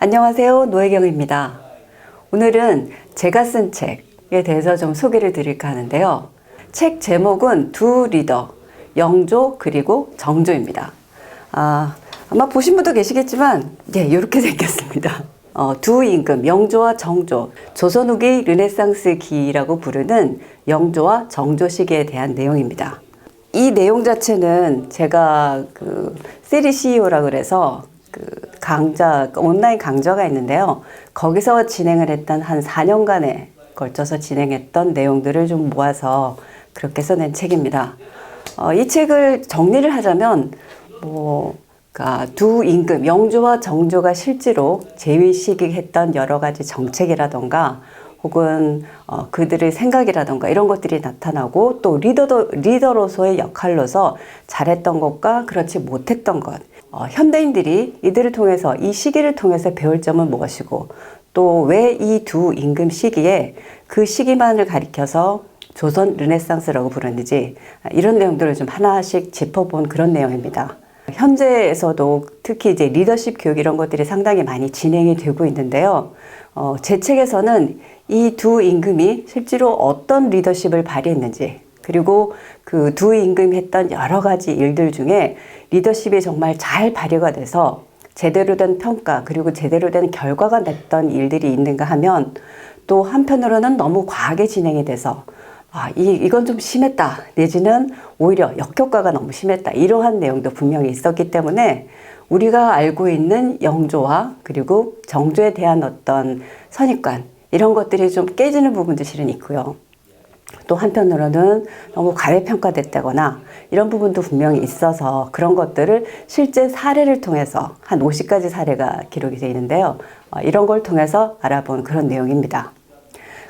안녕하세요. 노혜경입니다. 오늘은 제가 쓴 책에 대해서 좀 소개를 드릴까 하는데요. 책 제목은 두 리더, 영조 그리고 정조입니다. 아마 보신 분도 계시겠지만 이렇게 생겼습니다. 두 임금, 영조와 정조, 조선 후기 르네상스기라고 부르는 영조와 정조 시기에 대한 내용입니다. 이 내용 자체는 제가 세리 CEO라 그래서 온라인 강좌가 있는데요. 거기서 진행을 했던 한 4년간에 걸쳐서 진행했던 내용들을 좀 모아서 그렇게 써낸 책입니다. 이 책을 정리를 하자면, 두 임금, 영조와 정조가 실제로 제위시기했던 여러 가지 정책이라던가, 혹은 그들의 생각이라던가 이런 것들이 나타나고, 또 리더로서의 역할로서 잘했던 것과 그렇지 못했던 것, 현대인들이 이들을 통해서, 이 시기를 통해서 배울 점은 무엇이고, 또 왜 이 두 임금 시기에 그 시기만을 가리켜서 조선 르네상스라고 부르는지, 이런 내용들을 좀 하나씩 짚어본 그런 내용입니다. 현재에서도 특히 이제 리더십 교육 이런 것들이 상당히 많이 진행이 되고 있는데요. 제 책에서는 이 두 임금이 실제로 어떤 리더십을 발휘했는지, 그리고 그 두 임금이 했던 여러 가지 일들 중에 리더십이 정말 잘 발휘가 돼서 제대로 된 평가, 그리고 제대로 된 결과가 냈던 일들이 있는가 하면, 또 한편으로는 너무 과하게 진행이 돼서 이건 좀 심했다, 내지는 오히려 역효과가 너무 심했다, 이러한 내용도 분명히 있었기 때문에 우리가 알고 있는 영조와 그리고 정조에 대한 어떤 선입관, 이런 것들이 좀 깨지는 부분도 실은 있고요. 또 한편으로는 너무 과대평가됐다거나 이런 부분도 분명히 있어서 그런 것들을 실제 사례를 통해서 한 50가지 사례가 기록이 되어 있는데요. 이런 걸 통해서 알아본 그런 내용입니다.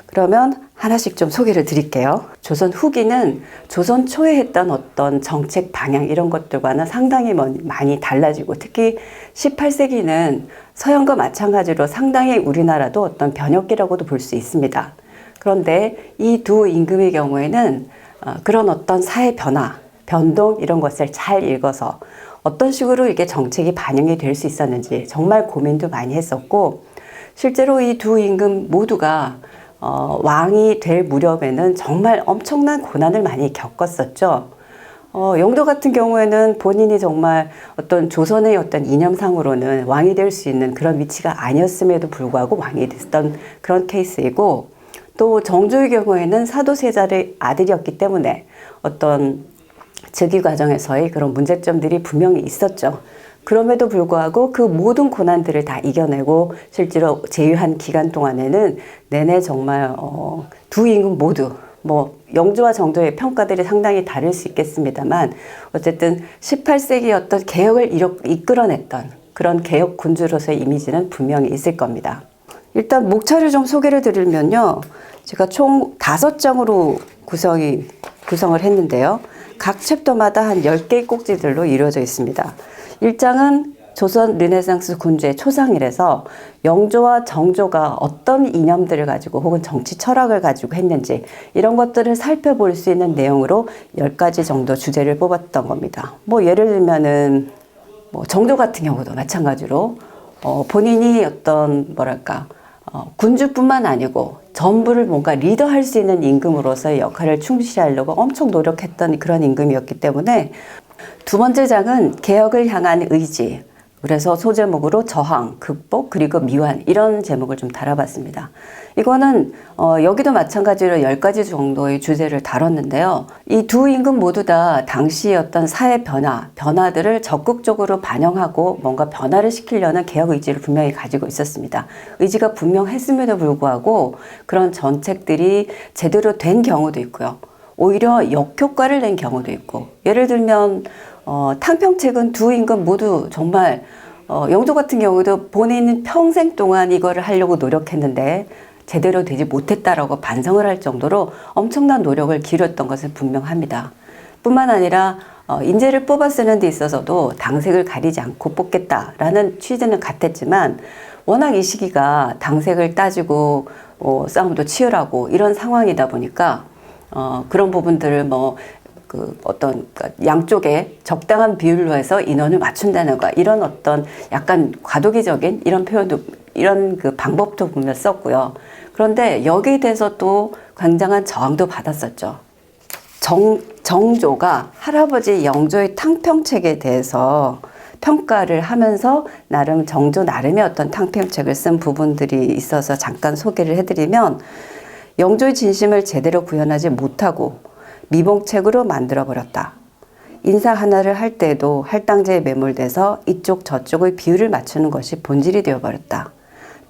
그러면 하나씩 좀 소개를 드릴게요. 조선 후기는 조선 초에 했던 어떤 정책 방향 이런 것들과는 상당히 많이 달라지고, 특히 18세기는 서양과 마찬가지로 상당히 우리나라도 어떤 변혁기라고도 볼 수 있습니다. 그런데 이 두 임금의 경우에는 그런 어떤 사회 변화, 변동 이런 것을 잘 읽어서 어떤 식으로 이게 정책이 반영이 될 수 있었는지 정말 고민도 많이 했었고, 실제로 이 두 임금 모두가 왕이 될 무렵에는 정말 엄청난 고난을 많이 겪었었죠. 영조 같은 경우에는 본인이 정말 어떤 조선의 어떤 이념상으로는 왕이 될 수 있는 그런 위치가 아니었음에도 불구하고 왕이 됐던 그런 케이스이고, 또 정조의 경우에는 사도세자의 아들이었기 때문에 어떤 즉위 과정에서의 그런 문제점들이 분명히 있었죠. 그럼에도 불구하고 그 모든 고난들을 다 이겨내고 실제로 제위한 기간 동안에는 내내 정말 두 임금 모두, 영조와 정조의 평가들이 상당히 다를 수 있겠습니다만, 어쨌든 18세기 어떤 개혁을 이끌어냈던 그런 개혁 군주로서의 이미지는 분명히 있을 겁니다. 일단 목차를 좀 소개를 드리면요. 제가 총 5장으로 구성을 했는데요. 각 챕터마다 한 10개의 꼭지들로 이루어져 있습니다. 1장은 조선 르네상스 군주의 초상이라서 영조와 정조가 어떤 이념들을 가지고 혹은 정치 철학을 가지고 했는지 이런 것들을 살펴볼 수 있는 내용으로 10가지 정도 주제를 뽑았던 겁니다. 예를 들면은 정조 같은 경우도 마찬가지로 본인이 어떤 군주뿐만 아니고 전부를 뭔가 리더할 수 있는 임금으로서의 역할을 충실히 하려고 엄청 노력했던 그런 임금이었기 때문에, 두 번째 장은 개혁을 향한 의지, 그래서 소제목으로 저항, 극복, 그리고 미완 이런 제목을 좀 달아봤습니다. 이거는 여기도 마찬가지로 10가지 정도의 주제를 다뤘는데요. 이 두 임금 모두 다 당시의 어떤 사회 변화들을 적극적으로 반영하고 뭔가 변화를 시키려는 개혁 의지를 분명히 가지고 있었습니다. 의지가 분명했음에도 불구하고 그런 정책들이 제대로 된 경우도 있고요. 오히려 역효과를 낸 경우도 있고, 예를 들면 탕평책은 두 임금 모두 정말 영조 같은 경우도 본인은 평생 동안 이거를 하려고 노력했는데 제대로 되지 못했다라고 반성을 할 정도로 엄청난 노력을 기울였던 것은 분명합니다. 뿐만 아니라 인재를 뽑아 쓰는 데 있어서도 당색을 가리지 않고 뽑겠다라는 취지는 같았지만, 워낙 이 시기가 당색을 따지고 싸움도 치열하고 이런 상황이다 보니까 그런 부분들을 양쪽에 적당한 비율로 해서 인원을 맞춘다는 거, 이런 어떤 약간 과도기적인 이런 표현도 이런 그 방법도 보면 썼고요. 그런데 여기에 대해서 또 굉장한 저항도 받았었죠. 정조가 할아버지 영조의 탕평책에 대해서 평가를 하면서 나름 정조 나름의 어떤 탕평책을 쓴 부분들이 있어서 잠깐 소개를 해드리면, 영조의 진심을 제대로 구현하지 못하고 미봉책으로 만들어버렸다. 인사 하나를 할 때도 할당제에 매몰돼서 이쪽 저쪽의 비율을 맞추는 것이 본질이 되어버렸다.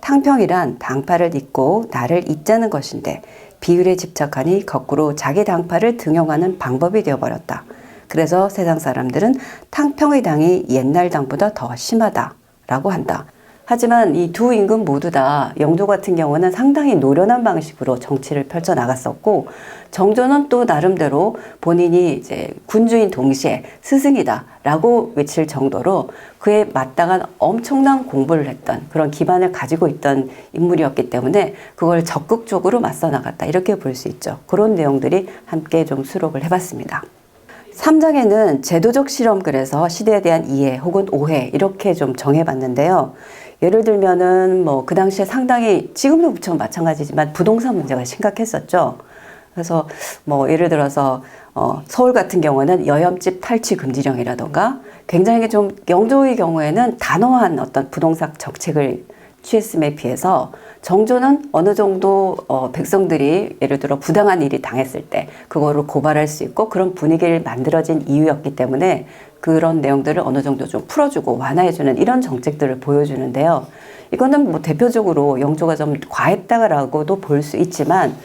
탕평이란 당파를 잇고 나를 잇자는 것인데 비율에 집착하니 거꾸로 자기 당파를 등용하는 방법이 되어버렸다. 그래서 세상 사람들은 탕평의 당이 옛날 당보다 더 심하다라고 한다. 하지만 이 두 임금 모두 다 영조 같은 경우는 상당히 노련한 방식으로 정치를 펼쳐 나갔었고, 정조는 또 나름대로 본인이 이제 군주인 동시에 스승이다라고 외칠 정도로 그에 마땅한 엄청난 공부를 했던 그런 기반을 가지고 있던 인물이었기 때문에 그걸 적극적으로 맞서 나갔다, 이렇게 볼 수 있죠. 그런 내용들이 함께 좀 수록을 해봤습니다. 3장에는 제도적 실험, 그래서 시대에 대한 이해 혹은 오해, 이렇게 좀 정해봤는데요. 예를 들면은 뭐 그 당시에 상당히, 지금도 무척 마찬가지지만 부동산 문제가 심각했었죠. 그래서 뭐 예를 들어서 서울 같은 경우는 여염집 탈취 금지령이라던가, 굉장히 좀 영조의 경우에는 단호한 어떤 부동산 정책을 취했음에 비해서 정조는 어느 정도 백성들이 예를 들어 부당한 일이 당했을 때 그거를 고발할 수 있고 그런 분위기를 만들어진 이유였기 때문에 그런 내용들을 어느 정도 좀 풀어주고 완화해주는 이런 정책들을 보여주는데요. 이거는 뭐 대표적으로 영조가 좀 과했다라고도 볼 수 있지만,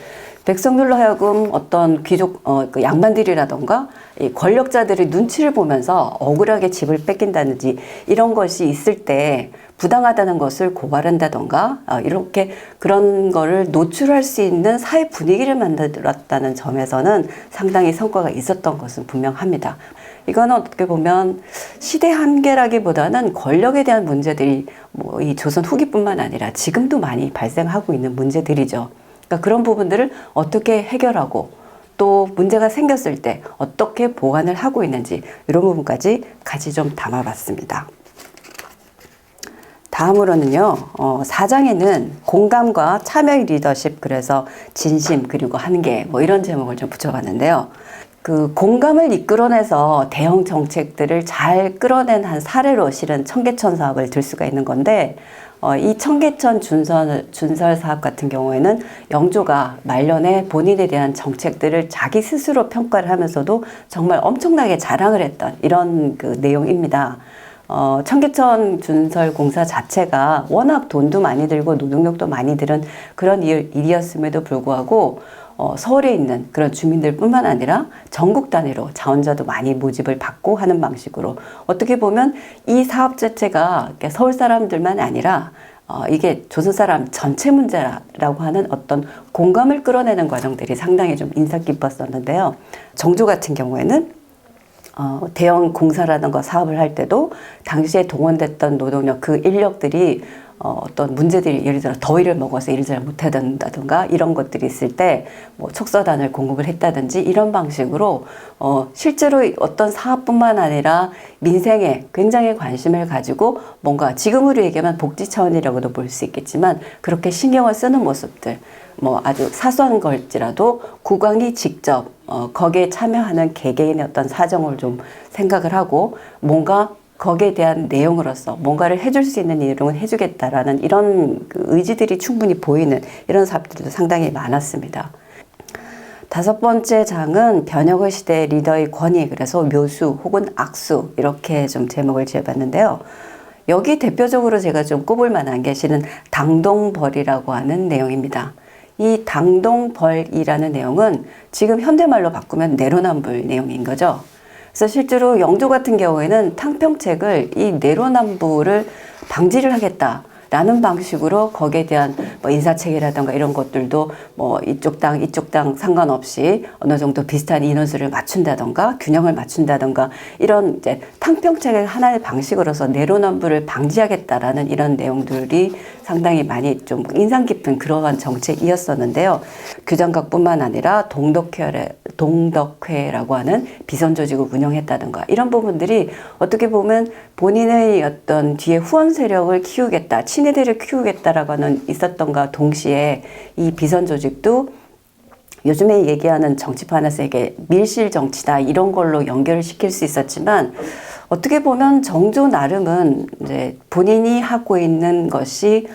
백성들로 하여금 어떤 귀족, 그 양반들이라던가 이 권력자들의 눈치를 보면서 억울하게 집을 뺏긴다든지 이런 것이 있을 때 부당하다는 것을 고발한다던가 이렇게 그런 거를 노출할 수 있는 사회 분위기를 만들었다는 점에서는 상당히 성과가 있었던 것은 분명합니다. 이거는 어떻게 보면 시대 한계라기보다는 권력에 대한 문제들이 뭐 이 조선 후기뿐만 아니라 지금도 많이 발생하고 있는 문제들이죠. 그러니까 그런 부분들을 어떻게 해결하고 또 문제가 생겼을 때 어떻게 보완을 하고 있는지, 이런 부분까지 같이 좀 담아봤습니다. 다음으로는요, 4장에는 공감과 참여의 리더십, 그래서 진심 그리고 한계, 뭐 이런 제목을 좀 붙여봤는데요. 그 공감을 이끌어내서 대형 정책들을 잘 끌어낸 한 사례로 실은 청계천 사업을 들 수가 있는 건데, 이 청계천 준설 사업 같은 경우에는 영조가 말년에 본인에 대한 정책들을 자기 스스로 평가를 하면서도 정말 엄청나게 자랑을 했던 이런 그 내용입니다. 청계천 준설 공사 자체가 워낙 돈도 많이 들고 노동력도 많이 들은 그런 일이었음에도 불구하고 서울에 있는 그런 주민들 뿐만 아니라 전국 단위로 자원자도 많이 모집을 받고 하는 방식으로, 어떻게 보면 이 사업 자체가 서울 사람들만 아니라 이게 조선 사람 전체 문제라고 하는 어떤 공감을 끌어내는 과정들이 상당히 좀 인상 깊었었는데요. 정조 같은 경우에는 대형 공사라든가 사업을 할 때도 당시에 동원됐던 노동력, 그 인력들이 어떤 문제들이, 예를 들어 더위를 먹어서 일을 잘 못한다든가 이런 것들이 있을 때 뭐 촉서단을 공급을 했다든지 이런 방식으로 실제로 어떤 사업뿐만 아니라 민생에 굉장히 관심을 가지고 뭔가 지금으로 얘기하면 복지 차원이라고도 볼 수 있겠지만 그렇게 신경을 쓰는 모습들, 뭐 아주 사소한 걸지라도 국왕이 직접 거기에 참여하는 개개인의 어떤 사정을 좀 생각을 하고 뭔가 거기에 대한 내용으로서 뭔가를 해줄 수 있는 일은 해주겠다라는 이런 그 의지들이 충분히 보이는 이런 사업들도 상당히 많았습니다. 5번째 장은 변혁의 시대 리더의 권위, 그래서 묘수 혹은 악수, 이렇게 좀 제목을 지어봤는데요. 여기 대표적으로 제가 좀 꼽을 만한 게 실은 당동벌이라고 하는 내용입니다. 이 당동벌이라는 내용은 지금 현대말로 바꾸면 내로남불 내용인 거죠. 그래서 실제로 영조 같은 경우에는 탕평책을 이 내로남불을 방지를 하겠다라는 방식으로 거기에 대한 뭐 인사책이라던가 이런 것들도 뭐 이쪽 당 상관없이 어느 정도 비슷한 인원수를 맞춘다던가 균형을 맞춘다던가 이런 이제 탕평책의 하나의 방식으로서 내로남불을 방지하겠다라는 이런 내용들이 상당히 많이 좀 인상 깊은 그러한 정책이었었는데요. 규장각뿐만 아니라 동덕회라고 하는 비선조직을 운영했다든가 이런 부분들이 어떻게 보면 본인의 어떤 뒤에 후원 세력을 키우겠다, 친위대를 키우겠다라고 하는 있었던가 동시에 이 비선조직도 요즘에 얘기하는 정치판에서 이게 밀실 정치다 이런 걸로 연결을 시킬 수 있었지만 어떻게 보면 정조 나름은 이제 본인이 하고 있는 것이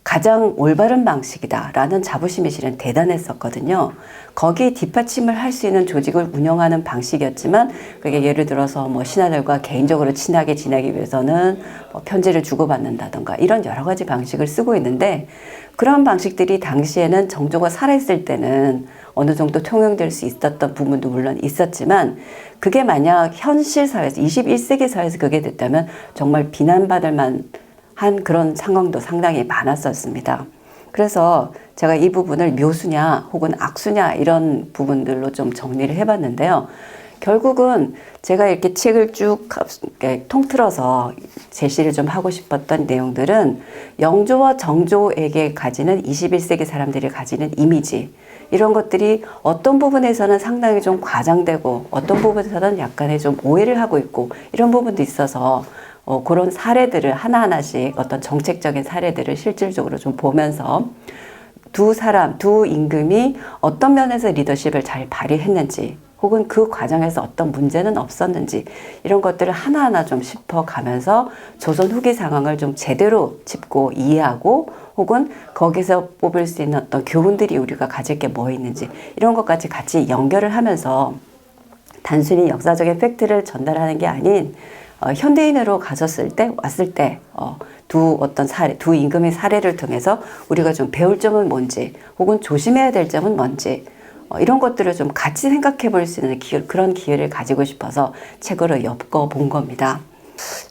가장 올바른 방식이다라는 자부심이 실은 대단했었거든요. 거기에 뒷받침을 할 수 있는 조직을 운영하는 방식이었지만 그게 예를 들어서 뭐 신하들과 개인적으로 친하게 지내기 위해서는 뭐 편지를 주고받는다던가 이런 여러 가지 방식을 쓰고 있는데 그런 방식들이 당시에는 정조가 살아있을 때는 어느 정도 통용될 수 있었던 부분도 물론 있었지만 그게 만약 현실 사회에서 21세기 사회에서 그게 됐다면 정말 비난받을 만한 그런 상황도 상당히 많았었습니다. 그래서 제가 이 부분을 묘수냐 혹은 악수냐 이런 부분들로 좀 정리를 해봤는데요. 결국은 제가 이렇게 책을 쭉 통틀어서 제시를 좀 하고 싶었던 내용들은 영조와 정조에게 가지는 21세기 사람들이 가지는 이미지 이런 것들이 어떤 부분에서는 상당히 좀 과장되고 어떤 부분에서는 약간의 좀 오해를 하고 있고 이런 부분도 있어서 그런 사례들을 하나하나씩 어떤 정책적인 사례들을 실질적으로 좀 보면서 두 임금이 어떤 면에서 리더십을 잘 발휘했는지 혹은 그 과정에서 어떤 문제는 없었는지 이런 것들을 하나하나 좀 짚어가면서 조선 후기 상황을 좀 제대로 짚고 이해하고 혹은 거기서 뽑을 수 있는 어떤 교훈들이 우리가 가질 게 뭐 있는지 이런 것까지 같이 연결을 하면서 단순히 역사적인 팩트를 전달하는 게 아닌 현대인으로 왔을 때 두 임금의 사례를 통해서 우리가 좀 배울 점은 뭔지 혹은 조심해야 될 점은 뭔지 이런 것들을 좀 같이 생각해 볼 수 있는 그런 기회를 가지고 싶어서 책으로 엮어본 겁니다.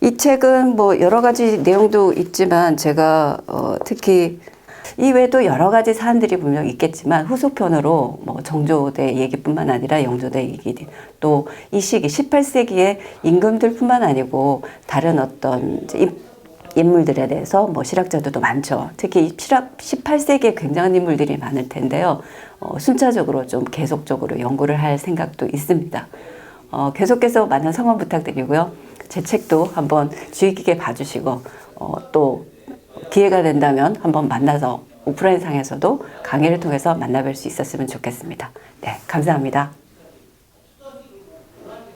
이 책은 뭐 여러 가지 내용도 있지만 제가 특히 이 외에도 여러 가지 사안들이 분명 있겠지만 후속편으로 뭐 정조대 얘기뿐만 아니라 영조대 얘기 또 이 시기 18세기의 임금들뿐만 아니고 다른 어떤 인물들에 대해서 뭐 실학자들도 많죠. 특히 18세기에 굉장한 인물들이 많을 텐데요. 순차적으로 좀 계속적으로 연구를 할 생각도 있습니다. 계속해서 많은 성원 부탁드리고요. 제 책도 한번 주의 깊게 봐주시고 또 기회가 된다면 한번 만나서 오프라인 상에서도 강의를 통해서 만나뵐 수 있었으면 좋겠습니다. 네, 감사합니다.